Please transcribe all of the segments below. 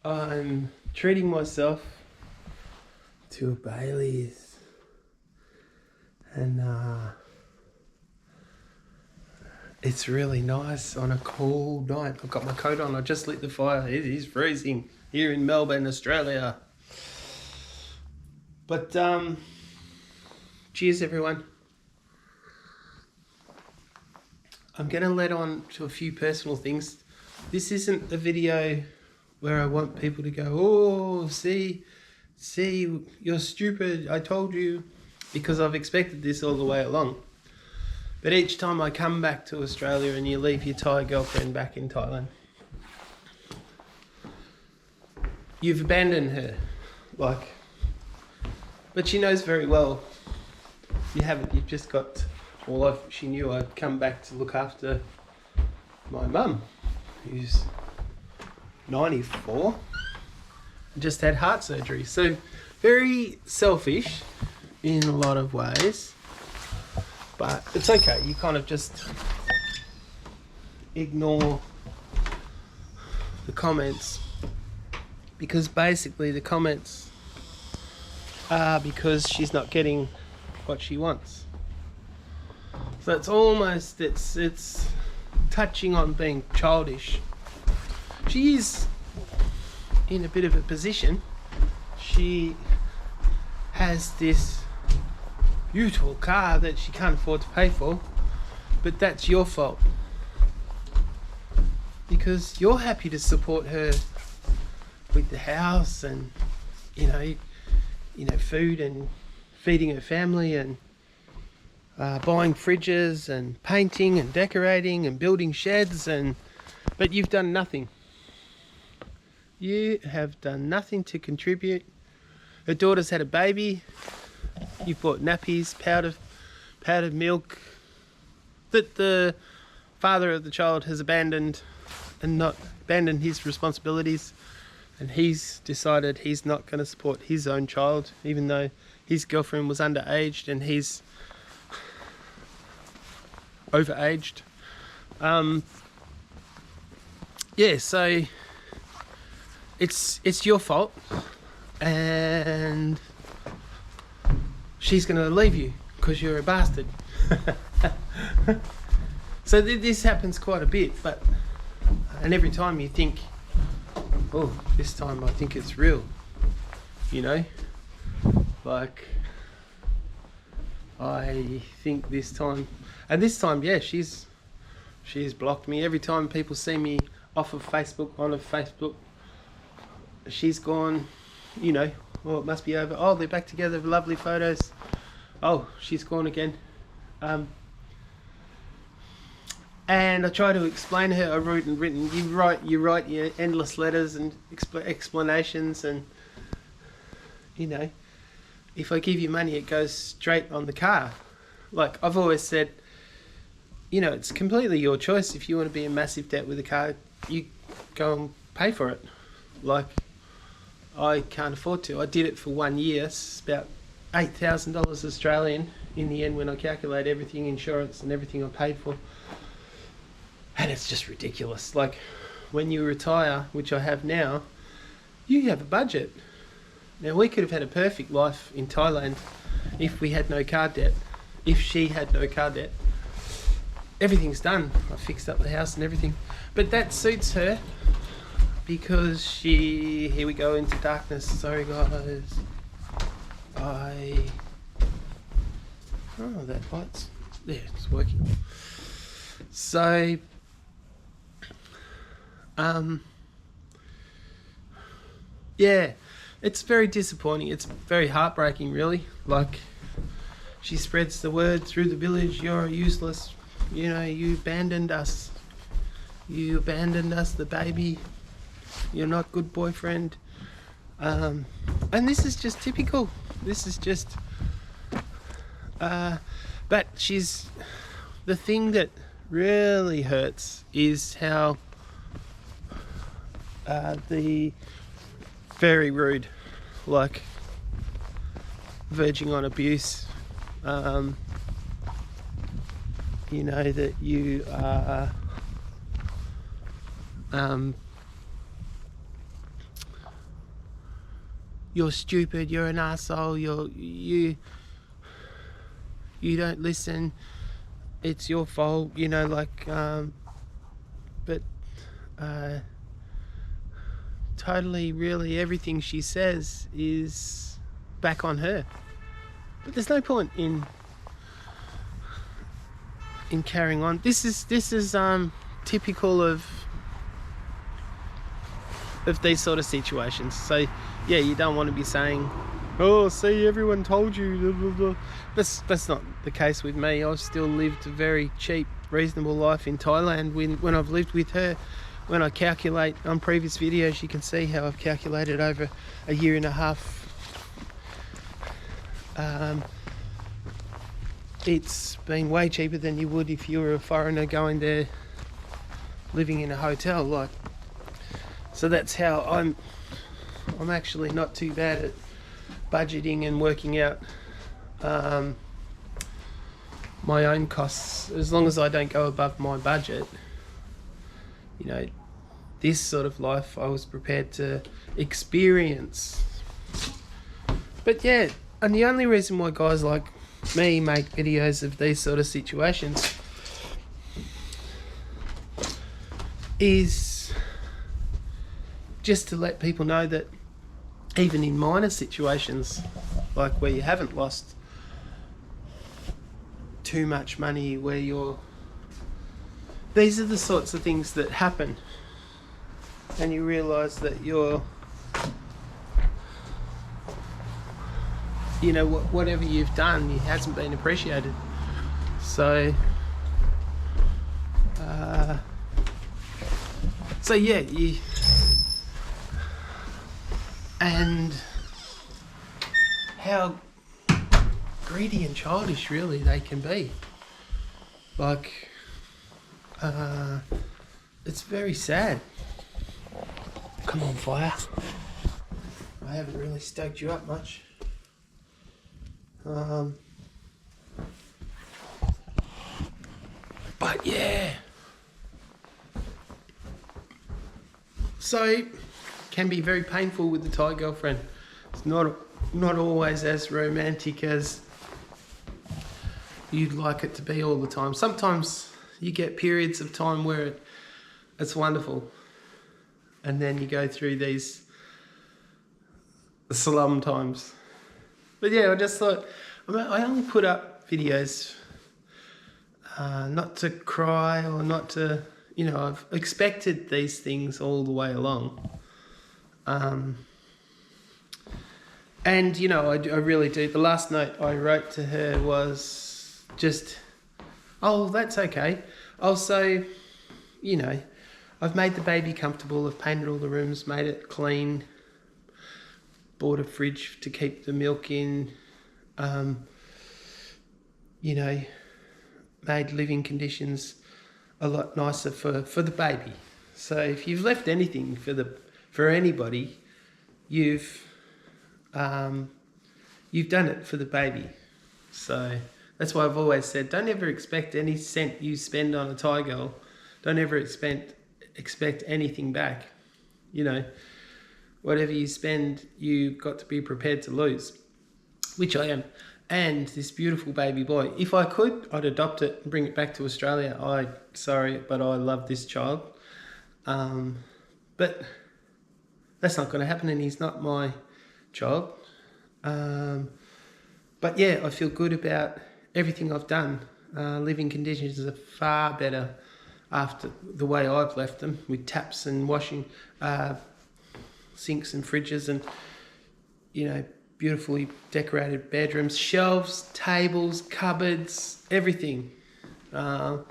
I'm treating myself to a Bailey's, and it's really nice on a cool night. I've got my coat on. I just lit the fire. It is freezing here in Melbourne, Australia. But cheers, everyone. I'm going to let on to a few personal things. This isn't a video where I want people to go, oh, see, you're stupid, I told you, because I've expected this all the way along. But each time I come back to Australia and you leave your Thai girlfriend back in Thailand, you've abandoned her, but she knows very well you haven't. You've just got, she knew I'd come back to look after my mum, who's 94, just had heart surgery. So very selfish in a lot of ways, but it's okay. You kind of just ignore the comments, because basically the comments are because she's not getting what she wants. So it's almost, it's touching on being childish. She is in a bit of a position. She has this beautiful car that she can't afford to pay for, but that's your fault, because you're happy to support her with the house and you know food and feeding her family and buying fridges and painting and decorating and building sheds, but you've done nothing. You have done nothing to contribute. Her daughter's had a baby. You've bought nappies, powdered milk that the father of the child has abandoned and not abandoned his responsibilities, and he's decided he's not going to support his own child, even though his girlfriend was underaged and he's overaged. So it's your fault, and she's going to leave you because you're a bastard. So this happens quite a bit, and every time you think, oh, this time I think it's real, I think this time, and this time, she's blocked me. Every time people see me off of Facebook, on Facebook, she's gone, well, it must be over. Oh, they're back together, lovely photos. Oh, she's gone again. And I try to explain to her, I've written, you write your endless letters and explanations, and, if I give you money, it goes straight on the car. Like I've always said, it's completely your choice. If you want to be in massive debt with a car, you go and pay for it. Like, I can't afford to. I did it for 1 year. It's about $8,000 Australian in the end when I calculate everything, insurance and everything I paid for. And it's just ridiculous. Like, when you retire, which I have now, you have a budget. Now, we could have had a perfect life in Thailand if we had no car debt. If she had no car debt. Everything's done. I fixed up the house and everything. But that suits her, because here we go into darkness. Sorry guys. That light's there, it's working. So it's very disappointing. It's very heartbreaking, really. Like, she spreads the word through the village, you're useless, you abandoned us. You abandoned us, the baby. You're not good boyfriend. And this is just typical. This is just... but the thing that really hurts is how the very rude, like verging on abuse, that you are you're stupid, you're an asshole, you don't listen, it's your fault, you know, like, but totally, really, everything she says is back on her. But there's no point in carrying on. This is typical of these sort of situations. So yeah, you don't want to be saying, oh, see, everyone told you, blah, blah, blah. That's not the case with me. I've still lived a very cheap, reasonable life in Thailand when I've lived with her. When I calculate on previous videos, you can see how I've calculated over a year and a half. It's been way cheaper than you would if you were a foreigner going there, living in a hotel. Like, so that's how I'm actually not too bad at budgeting and working out my own costs, as long as I don't go above my budget. You know, this sort of life I was prepared to experience. But yeah, and the only reason why guys like me make videos of these sort of situations is just to let people know that even in minor situations, like where you haven't lost too much money, where these are the sorts of things that happen, and you realise that you know, whatever you've done, it hasn't been appreciated. So yeah, and how greedy and childish really they can be. Like, it's very sad. Come on, fire. I haven't really stoked you up much. But yeah, so can be very painful with the Thai girlfriend. It's not always as romantic as you'd like it to be all the time. Sometimes you get periods of time where it's wonderful, and then you go through these slum times. But yeah, I just thought, I only put up videos not to cry or not to, you know, I've expected these things all the way along. And, you know, I really do. The last note I wrote to her was just, oh, that's okay. Also, you know, I've made the baby comfortable, I've painted all the rooms, made it clean, bought a fridge to keep the milk in, you know, made living conditions a lot nicer for the baby. So if you've left anything for anybody, you've done it for the baby. So that's why I've always said, don't ever expect any cent you spend on a Thai girl, don't ever expect anything back. You know, whatever you spend, you've got to be prepared to lose, which I am. And this beautiful baby boy, if I could, I'd adopt it and bring it back to Australia. Sorry, but I love this child. But that's not going to happen, and he's not my child. But yeah, I feel good about everything I've done. Living conditions are far better after the way I've left them, with taps and washing, sinks and fridges, and, you know, beautifully decorated bedrooms, shelves, tables, cupboards, everything. But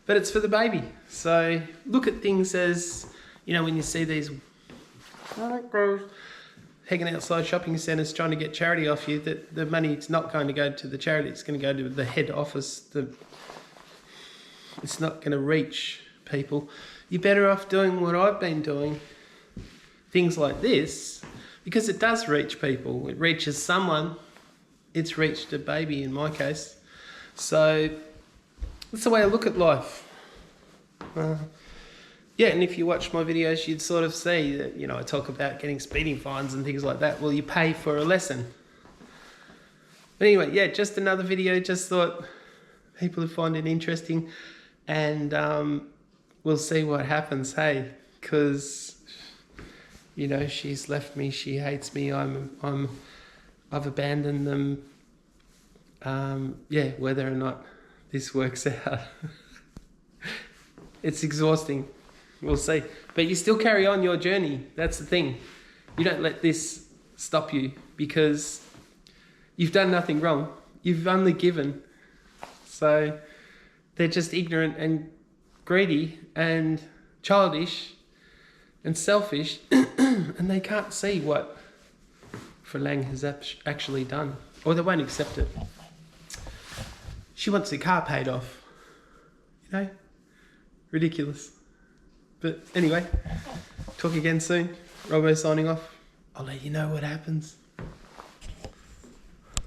it's for the baby. So look at things as, you know, when you see these hanging outside shopping centres trying to get charity off you, that the money's not going to go to the charity, it's going to go to the head office. It's not going to reach people. You're better off doing what I've been doing, things like this, because it does reach people. It reaches someone. It's reached a baby in my case. So that's the way I look at life. Yeah, and if you watch my videos, you'd sort of see that, you know, I talk about getting speeding fines and things like that. Well, you pay for a lesson. But anyway, yeah, just another video. Just thought people would find it interesting, and we'll see what happens, hey? Because, you know, she's left me, she hates me, I've abandoned them. Yeah, whether or not this works out. It's exhausting. We'll see. But you still carry on your journey. That's the thing. You don't let this stop you, because you've done nothing wrong. You've only given. So they're just ignorant and greedy and childish and selfish, and they can't see what Verlang has actually done, or they won't accept it. She wants the car paid off. You know? Ridiculous. But anyway, talk again soon. Robbo signing off. I'll let you know what happens.